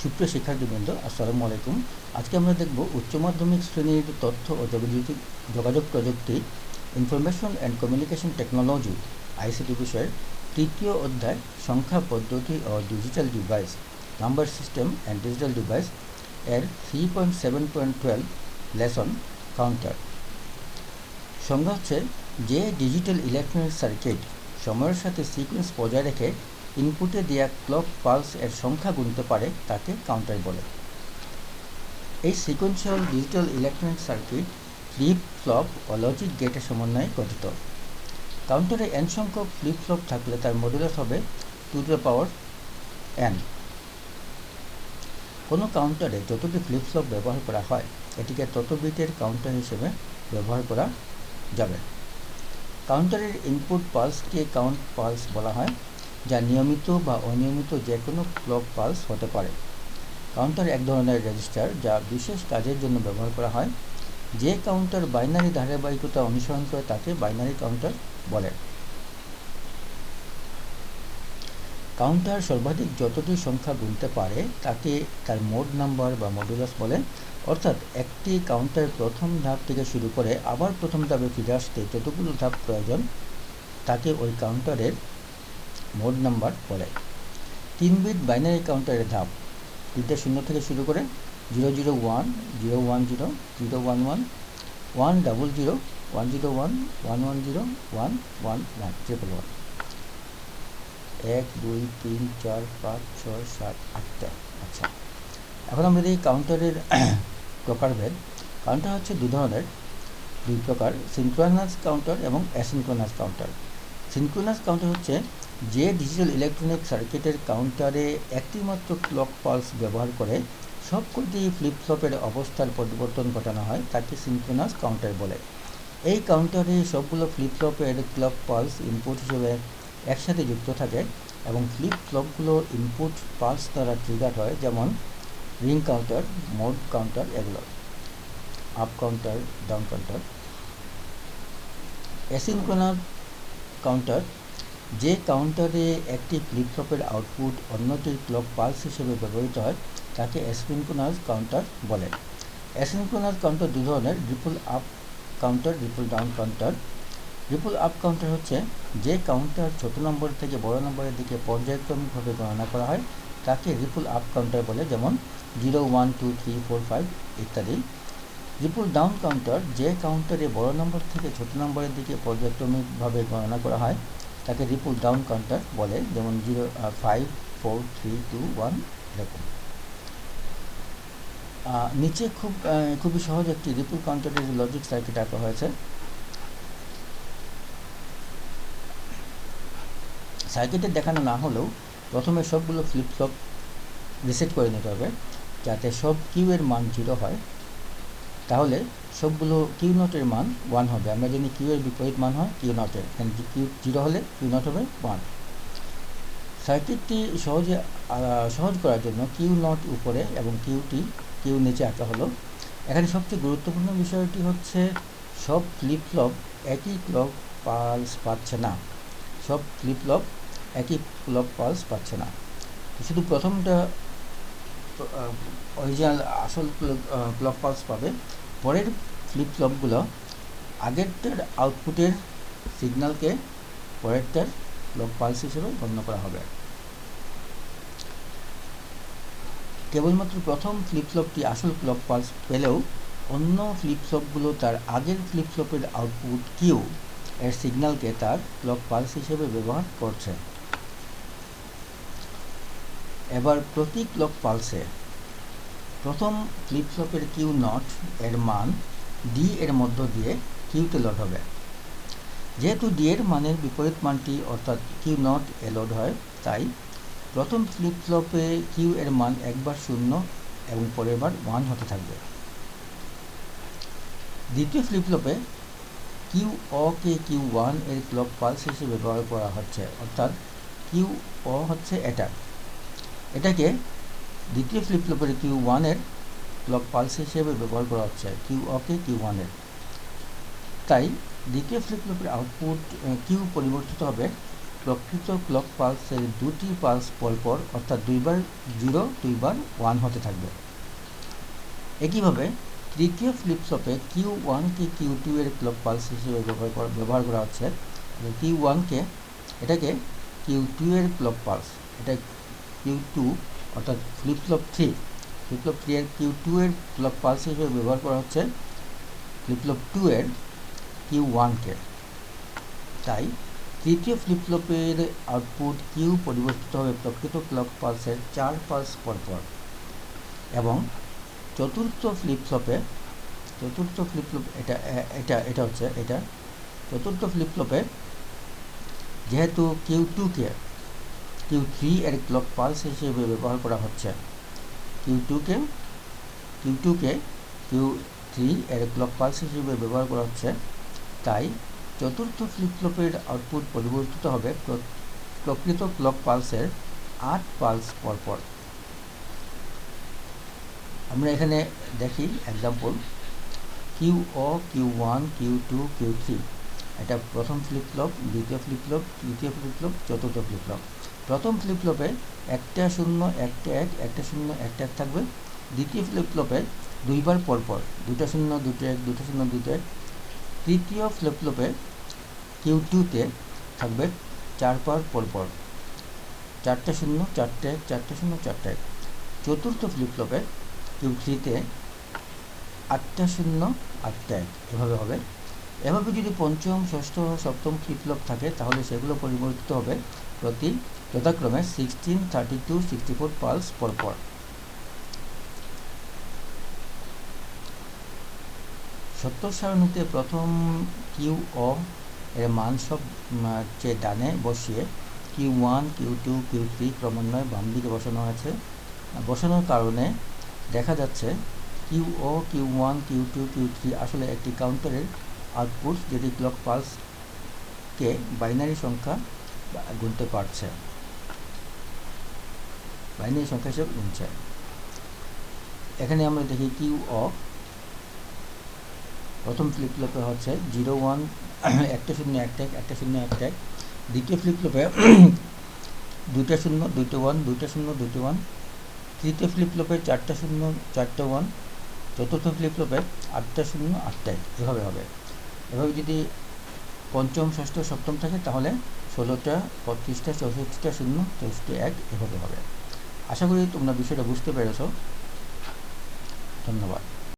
সুপ্রিয় শিক্ষার্থীবৃন্দ, আসসালামু আলাইকুম। আজকে আমরা দেখব উচ্চ মাধ্যমিক শ্রেণীর তথ্য ও যোগাযোগ প্রযুক্তি information and communication technology ICT বিষয়ের তৃতীয় অধ্যায় সংখ্যা পদ্ধতি ও digital device number system and digital device এর 3.7.12 লেসন কাউন্টার। সংজ্ঞা হচ্ছে যে ডিজিটাল ইলেকট্রনিক সার্কিট সময়ের সাথে সিকোয়েন্স বজায় রেখে ইনপুটে দেওয়া ক্লক পালস এর সংখ্যা গুনতে পারে তাকে কাউন্টার বলে। এই sequential digital electronic circuit flip flop ও লজিক গেটের সমন্বয়ে গঠিত। কাউন্টারে n সংখ্যক ফ্লিপ ফ্লপ থাকলে তার মডুলাস হবে 2n। কোনো কাউন্টারে যতটি ফ্লিপ ফ্লপ ব্যবহার করা হয় এটিকে তত বিটের কাউন্টার হিসেবে ব্যবহার করা যাবে। কাউন্টারের ইনপুট পালসকে কাউন্ট পালস বলা হয়, যা নিয়মিত বা অনিয়মিত যে কোনো ক্লক পালস হতে পারে। কাউন্টার এক ধরনের রেজিস্টার যা বিশেষ কাজের জন্য ব্যবহার করা হয়। যে কাউন্টার বাইনারি ধারাবাহিকতা অনুসরণ করে তাকে বাইনারি কাউন্টার বলে। কাউন্টার সর্বাধিক যতটি সংখ্যা গুনতে পারে তাকে তার মোড নাম্বার বা মডুলাস বলে, অর্থাৎ একটি কাউন্টার প্রথম ধাপ থেকে শুরু করে আবার প্রথম ধাপে ফিরে আসতে যতগুলো ধাপ প্রয়োজন তাকে ওই কাউন্টারের মোড নাম্বার বলে। 3 বিট বাইনারি কাউন্টারের ধাপ 0 থেকে শুরু করে 001, 010, 011, 100, 101, 110, 111, 111, 1 2 3 4 5 6 7 8টা। আচ্ছা, এখন আমরা এই কাউন্টারের প্রকারভেদ। কাউন্টার হচ্ছে দুই প্রকার, সিনক্রোনাস কাউন্টার এবং অ্যাসিনক্রোনাস কাউন্টার। সিনক্রোনাস কাউন্টার হচ্ছে যে ডিজিটাল ইলেকট্রনিক সার্কিটের কাউন্টারে একটিমাত্র ক্লক পালস ব্যবহার করে সবকটি ফ্লিপ ফ্লপের অবস্থার পরিবর্তন ঘটানো হয় তাকে সিনক্রোনাস কাউন্টার বলে। এই কাউন্টারে সবগুলো ফ্লিপ ফ্লপের ক্লক পালস ইনপুট হিসেবে একসাথে যুক্ত থাকে এবং ফ্লিপ ফ্লপগুলো ইনপুট পালস দ্বারা ট্রিগার হয়, যেমন রিং কাউন্টার, মোড কাউন্টার, এগুলো up counter, down counter. Asynchronous counter যে কাউন্টারে একটি ফ্লিপ ফ্লপের আউটপুট অন্যটির ক্লক পালস হিসেবে ব্যবহৃত হয় তাকে অ্যাসিনক্রোনাস কাউন্টার বলে। অ্যাসিনক্রোনাস কাউন্টার দু ধরনের, ripple up counter, ripple down counter. Ripple up counter হচ্ছে যে কাউন্টার ছোট নম্বর থেকে বড় নম্বরের দিকে পর্যায়ক্রমিকভাবে গণনা করা হয় তাকে রিপল আপ কাউন্টার বলে, যেমন 0 1 2 3 4 5 ইত্যাদি। রিপল ডাউন কাউন্টার যে কাউন্টারে বড় নম্বর থেকে ছোট নম্বরের দিকে পর্যায়ক্রমিকভাবে গণনা করা হয় তাকে রিপল ডাউন কাউন্টার বলে, যেমন 0 5 4 3 2 1 এরকম। নিচে খুবই সহজ একটি রিপল কাউন্টারের লজিক সার্কিট আঁকা হয়েছে। সার্কিটে দেখানো না হলেও প্রথমে সবগুলো ফ্লিপ ফ্লপ রিসেট করে নিতে হবে যাতে সব কিউ এর মান 0 হয়, তাহলে সবগুলো কিউ নটের মান 1 হবে। আমরা জানি কিউ এর বিপরীত মান হয় কিউ নটের, কিউ 0 হলে কিউ নট হবে 1। সার্কিটটি সহজ করার জন্য কিউ নট উপরে এবং কিউ নিচে আঁকা হলো। এখানে সবচেয়ে গুরুত্বপূর্ণ বিষয়টি হচ্ছে সব ফ্লিপ ফ্লপ একই ক্লক পালস পাচ্ছে না। সব ফ্লিপ ফ্লপ একই ক্লক পালস পাচ্ছে না। শুধু প্রথমটা অরিজিনাল আসল ক্লক পালস পাবে, পরের ফ্লিপ ফ্লপগুলো আগেরটার আউটপুটের সিগন্যালকে পরেরটার ক্লক পালস হিসেবে গণ্য করা হবে। কেবলমাত্র প্রথম ফ্লিপ ফ্লপটি আসল ক্লক পালস পেলেও অন্য ফ্লিপ ফ্লপগুলো তার আগের ফ্লিপ ফ্লপের আউটপুট কিউ এর সিগন্যালকে তার ক্লক পালস হিসেবে ব্যবহার করছে। এবার প্রতি ক্লক পালসে প্রথম ফ্লিপ ফ্লপের কিউ নট এর মান ডি এর মধ্য দিয়ে কিউতে লোড হবে। যেহেতু ডি এর মানের বিপরীত মানটি অর্থাৎ কিউ নট এ লোড হয়, তাই প্রথম ফ্লিপ ফ্লপে কিউ এর মান একবার 0 এবং পরের বার 1 হতে থাকবে। দ্বিতীয় ফ্লিপ ফ্লপে কিউ কে কিউ 1 এর ক্লক পালস হিসেবে ব্যবহার করা হচ্ছে, অর্থাৎ কিউ হচ্ছে এটাকে দ্বিতীয় ফ্লিপ ফ্লপের কিউ 1 এর ক্লক পালস হিসেবে ব্যবহার করা হচ্ছে কিউ কে কিউ 1 এর। তাই দ্বিতীয় ফ্লিপ ফ্লপের আউটপুট কিউ পরিবর্তিত হবে প্রকৃত ক্লক পালসের দুটি পালস পরপর অর্থাৎ দুইবার 0 দুইবার 1 হতে থাকবে। একইভাবে তৃতীয় ফ্লিপ ফ্লপে Q1কে Q2 এর ক্লক পালস হিসেবে ব্যবহার করা হচ্ছে। Q1কে এটাকে Q2 এর ক্লক পালস, এটা Q2 অর্থাৎ ফ্লিপ ফ্লপ 3 এর Q2 এর ক্লক পালস হিসেবে ব্যবহার করা হচ্ছে ফ্লিপ ফ্লপ 2 এর Q1কে। তাই তৃতীয় ফ্লিপ ফ্লপের আউটপুট Q পরিবর্তিত হবে প্রকৃত ক্লক পালসের 4 পালস পরপর, এবং চতুর্থ ফ্লিপ ফ্লপে চতুর্থ ফ্লিপ ফ্লপে যেহেতু Q2কে Q3 এর ক্লক পালস হিসেবে ব্যবহার করা হচ্ছে, Q2কে Q3 এর ক্লক পালস হিসেবে ব্যবহার করা হচ্ছে, তাই চতুর্থ ফ্লিপ ফ্লপের আউটপুট পরিবর্তিত হবে প্রকৃত ক্লক পালসের 8 পালস পরপর। আমরা এখানে দেখি example QO, Q1, Q2, Q3, এটা প্রথম ফ্লিপ ফ্লপ, দ্বিতীয় ফ্লিপ ফ্লপ, তৃতীয় ফ্লিপ ফ্লপ, চতুর্থ ফ্লিপ ফ্লপ। প্রথম ফ্লিপ ফ্লপে 1 0 1 1 1 0 1 1 থাকবে। দ্বিতীয় ফ্লিপ ফ্লপে দুইবার পরপর 2 0 2 1 2 0 2 1। তৃতীয় ফ্লিপ ফ্লপে Q2তে থাকবে 4 বার পরপর 4 0 4 1 4 0 4 1। চতুর্থ ফ্লিপ ফ্লপে Q3তে 8 0 8 1 এভাবে হবে। এভাবে যদি পঞ্চম, ষষ্ঠ, সপ্তম ফ্লিপ ফ্লপ থাকে তাহলে সেগুলো পরিবর্তিত হবে প্রতি যথাক্রমে 16, 32, 64 পালস পরপর। সত্য সারণীতে প্রথম QO এর মান সব চেয়ে ডানে বসিয়ে Q1, Q2, Q3 ক্রমান্বয়ে বাম দিকে বসানো হয়েছে। বসানোর কারণে দেখা যাচ্ছে QO, Q1, Q2, Q3 আসলে একটি কাউন্টারের আউটপুট, যেটি ক্লক পালসকে বাইনারি সংখ্যা গুনতে পারছে, বাইনারি সংখ্যা হিসেবে গুনছে। এখানে আমরা দেখি QO প্রথম ফ্লিপ ফ্লপে হচ্ছে 0 1 1 0 1 1 1 0 1 1। দ্বিতীয় ফ্লিপ ফ্লপে 2 0 2 1 2 0 2 1। তৃতীয় ফ্লিপ ফ্লপে 4 0 4 1। চতুর্থ ফ্লিপ ফ্লপে 8 0 8 1 এভাবে হবে। এভাবে যদি পঞ্চম, ষষ্ঠ, সপ্তম থাকে তাহলে 16টা 32টা 64টা 0 64 1 এভাবে হবে। আশা করি তোমরা বিষয়টা বুঝতে পেরেছো। ধন্যবাদ।